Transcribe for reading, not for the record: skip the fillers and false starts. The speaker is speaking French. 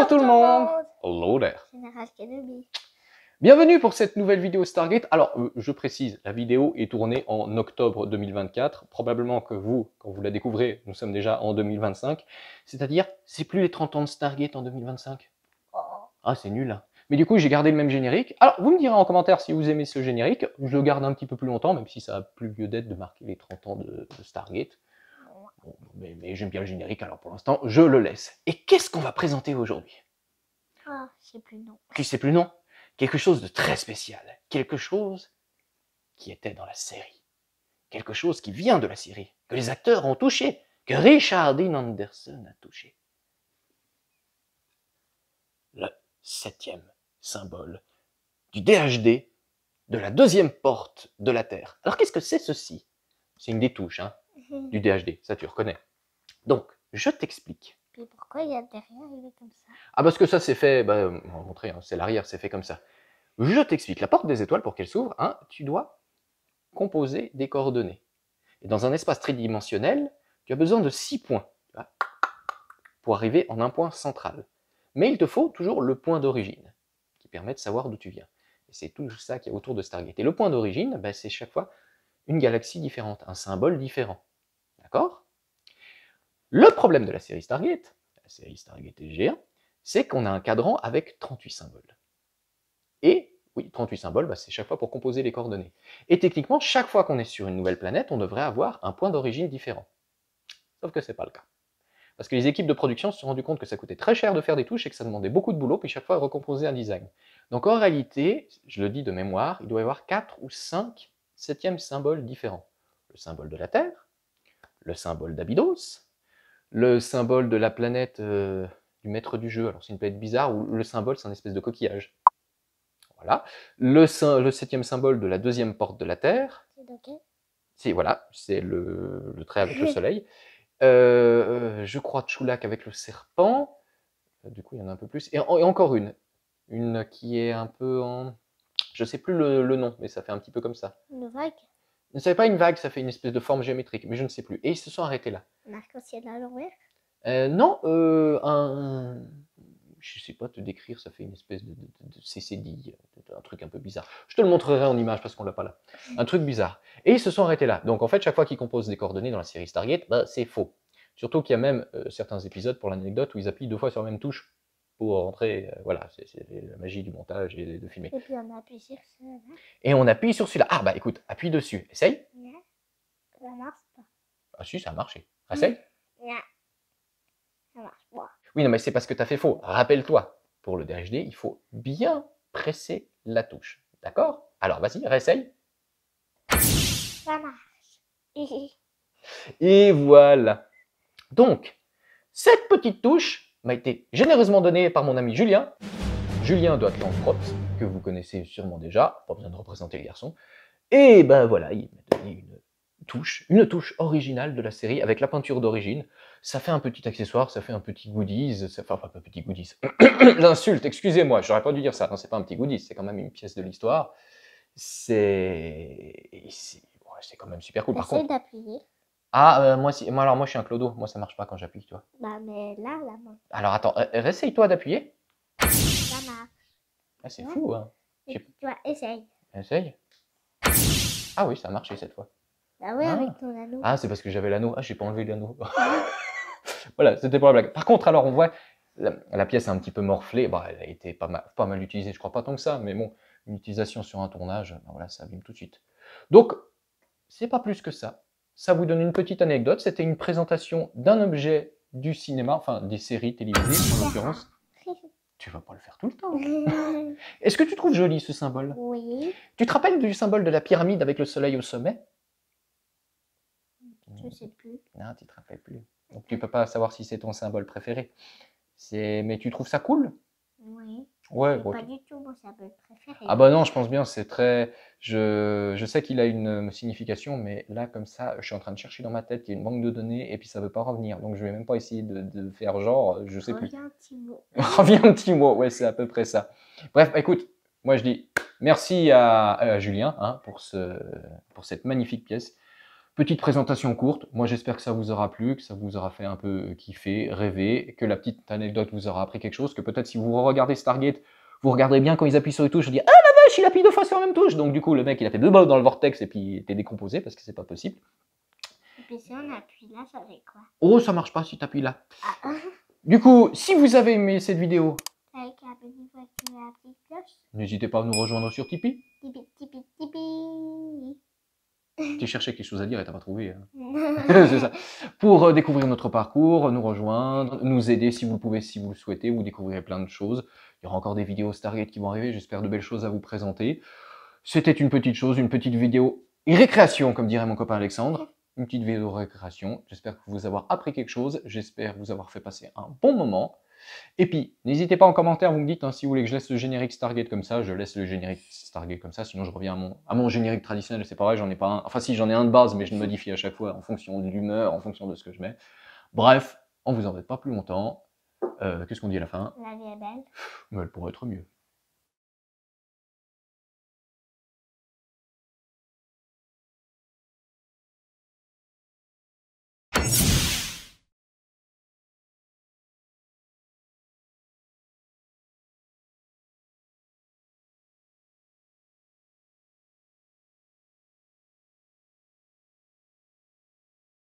tout le monde. Hello there. Général Kenobi. Bienvenue pour cette nouvelle vidéo Stargate. Alors, je précise, la vidéo est tournée en octobre 2024. Probablement que vous, quand vous la découvrez, nous sommes déjà en 2025. C'est-à-dire, c'est plus les 30 ans de Stargate en 2025. Oh. Ah, c'est nul, hein. Mais du coup, j'ai gardé le même générique. Alors, vous me direz en commentaire si vous aimez ce générique. Je le garde un petit peu plus longtemps, même si ça a plus lieu d'être de marquer les 30 ans de Stargate. Bon, mais j'aime bien le générique, alors pour l'instant, je le laisse. Et qu'est-ce qu'on va présenter aujourd'hui? Ah, je sais plus le nom. Tu sais plus le nom? Quelque chose de très spécial. Quelque chose qui était dans la série. Quelque chose qui vient de la série. Que les acteurs ont touché. Que Richard Dean Anderson a touché. Le 7e symbole du DHD de la 2e porte de la Terre. Alors qu'est-ce que c'est ceci? C'est une des touches hein, du DHD, ça tu reconnais. Donc, je t'explique. Et pourquoi il y a derrière, il est comme ça? Ah parce que ça c'est fait, on va montrer, hein, c'est l'arrière, c'est fait comme ça. Je t'explique, la porte des étoiles, pour qu'elle s'ouvre, hein, tu dois composer des coordonnées. Et dans un espace tridimensionnel, tu as besoin de 6 points pour arriver en un point central. Mais il te faut toujours le point d'origine, qui permet de savoir d'où tu viens. Et c'est tout ça qui est autour de Stargate. Et le point d'origine, c'est chaque fois une galaxie différente, un symbole différent. D'accord? Le problème de la série Stargate SG1, c'est qu'on a un cadran avec 38 symboles. Et, oui, 38 symboles, c'est chaque fois pour composer les coordonnées. Et techniquement, chaque fois qu'on est sur une nouvelle planète, on devrait avoir un point d'origine différent. Sauf que ce n'est pas le cas. Parce que les équipes de production se sont rendues compte que ça coûtait très cher de faire des touches et que ça demandait beaucoup de boulot, puis chaque fois recomposer un design. Donc en réalité, je le dis de mémoire, il doit y avoir 4 ou 5 7e symboles différents. Le symbole de la Terre, le symbole d'Abydos, le symbole de la planète du maître du jeu, alors c'est une planète bizarre où le symbole c'est un espèce de coquillage. Voilà. Le 7e symbole de la 2e porte de la Terre. C'est ok. Si, voilà, c'est le trait avec le soleil. Je crois Tchoulak avec le serpent. Du coup, il y en a un peu plus. Et encore une qui est un peu en... Je sais plus le nom, mais ça fait un petit peu comme ça. Une vague? Ne savez pas une vague, ça fait une espèce de forme géométrique, mais je ne sais plus. Et ils se sont arrêtés là. Un arc-en-ciel à l'envers? Non, je sais pas te décrire, ça fait une espèce de CCD, un truc un peu bizarre. Je te le montrerai en image parce qu'on l'a pas là. Un truc bizarre. Et ils se sont arrêtés là. Donc en fait, chaque fois qu'ils composent des coordonnées dans la série Stargate, c'est faux. Surtout qu'il y a même certains épisodes, pour l'anecdote, où ils appuient 2 fois sur la même touche pour rentrer. Voilà, c'est la magie du montage et de filmer. Et puis on appuie sur celui-là. Et on appuie sur celui-là. Ah écoute, appuie dessus. Essaye. Non, ça marche pas. Ah si, ça a marché. Essaye. Non, ça marche pas. Oui, non, mais c'est parce que tu as fait faux. Rappelle-toi, pour le DHD, il faut bien presser la touche. D'accord? Alors, vas-y, réessaye. Ça marche. Et voilà. Donc, cette petite touche m'a été généreusement donnée par mon ami Julien. Julien de Atlant Props, que vous connaissez sûrement déjà. Pas besoin de représenter le garçon. Et ben voilà, il m'a donné une touche originale de la série avec la peinture d'origine. Ça fait un petit accessoire, ça fait un petit goodies, enfin pas un petit goodies. L'insulte, excusez-moi, j'aurais pas dû dire ça. Non, c'est pas un petit goodies, c'est quand même une pièce de l'histoire. C'est quand même super cool. Par Essaye contre, d'appuyer. moi je suis un clodo, moi ça marche pas quand j'appuie, toi. Mais là, la main. Alors attends, essaye-toi d'appuyer. Ça marche. Ah, c'est fou, hein. Et puis toi, essaye. Essaye. Ah oui, ça a marché cette fois. Bah oui, avec ton anneau. Ah, c'est parce que j'avais l'anneau. Ah, j'ai pas enlevé l'anneau. Voilà, c'était pour la blague. Par contre, alors, on voit, la pièce est un petit peu morflée. Elle a été pas mal utilisée, je crois pas tant que ça, mais bon, une utilisation sur un tournage, voilà, ça abîme tout de suite. Donc, c'est pas plus que ça. Ça vous donne une petite anecdote. C'était une présentation d'un objet du cinéma, enfin, des séries télévisées, en l'occurrence. Tu vas pas le faire tout le temps. Est-ce que tu trouves joli ce symbole? Oui. Tu te rappelles du symbole de la pyramide avec le soleil au sommet? Je sais plus. Non, tu te rappelles plus. Donc tu peux pas savoir si c'est ton symbole préféré. Mais tu trouves ça cool? Oui. Ouais. Pas du tout mon symbole préféré. Ah bah non, je pense bien, c'est très... Je sais qu'il a une signification, mais là, comme ça, je suis en train de chercher dans ma tête, il y a une banque de données, et puis ça veut pas revenir. Donc je vais même pas essayer de faire genre, je sais plus. Reviens un petit mot. Reviens un petit mot, ouais, c'est à peu près ça. Bref, écoute, moi je dis merci à Julien pour cette magnifique pièce. Petite présentation courte. Moi, j'espère que ça vous aura plu, que ça vous aura fait un peu kiffer, rêver, que la petite anecdote vous aura appris quelque chose, que peut-être si vous regardez Stargate, vous regarderez bien quand ils appuient sur les touches, vous dites « Ah la vache, il appuie 2 fois sur la même touche !» Donc du coup, le mec, il a fait 2 balles dans le vortex et puis il était décomposé parce que c'est pas possible. Et puis si on appuie là, ça fait quoi? Oh, ça marche pas si tu appuies là. Ah, Du coup, si vous avez aimé cette vidéo, avec la petite voiture et la petite cloche. n'hésitez pas à nous rejoindre sur Tipeee. Tipi, tipi, tipi. Tu cherchais quelque chose à dire et t'as pas trouvé. C'est ça. Pour découvrir notre parcours, nous rejoindre, nous aider si vous le pouvez, si vous le souhaitez, vous découvrirez plein de choses. Il y aura encore des vidéos Stargate qui vont arriver, j'espère de belles choses à vous présenter. C'était une petite chose, une petite vidéo récréation, comme dirait mon copain Alexandre. Une petite vidéo récréation. J'espère que vous avoir appris quelque chose, j'espère vous avoir fait passer un bon moment. Et puis, n'hésitez pas en commentaire, vous me dites si vous voulez que je laisse le générique Stargate comme ça, je laisse le générique Stargate comme ça, sinon je reviens à mon générique traditionnel, c'est pareil, j'en ai pas un, enfin si, j'en ai un de base, mais je le modifie à chaque fois en fonction de l'humeur, en fonction de ce que je mets. Bref, on vous embête pas plus longtemps. Qu'est-ce qu'on dit à la fin? La vie est belle. Mais elle pourrait être mieux.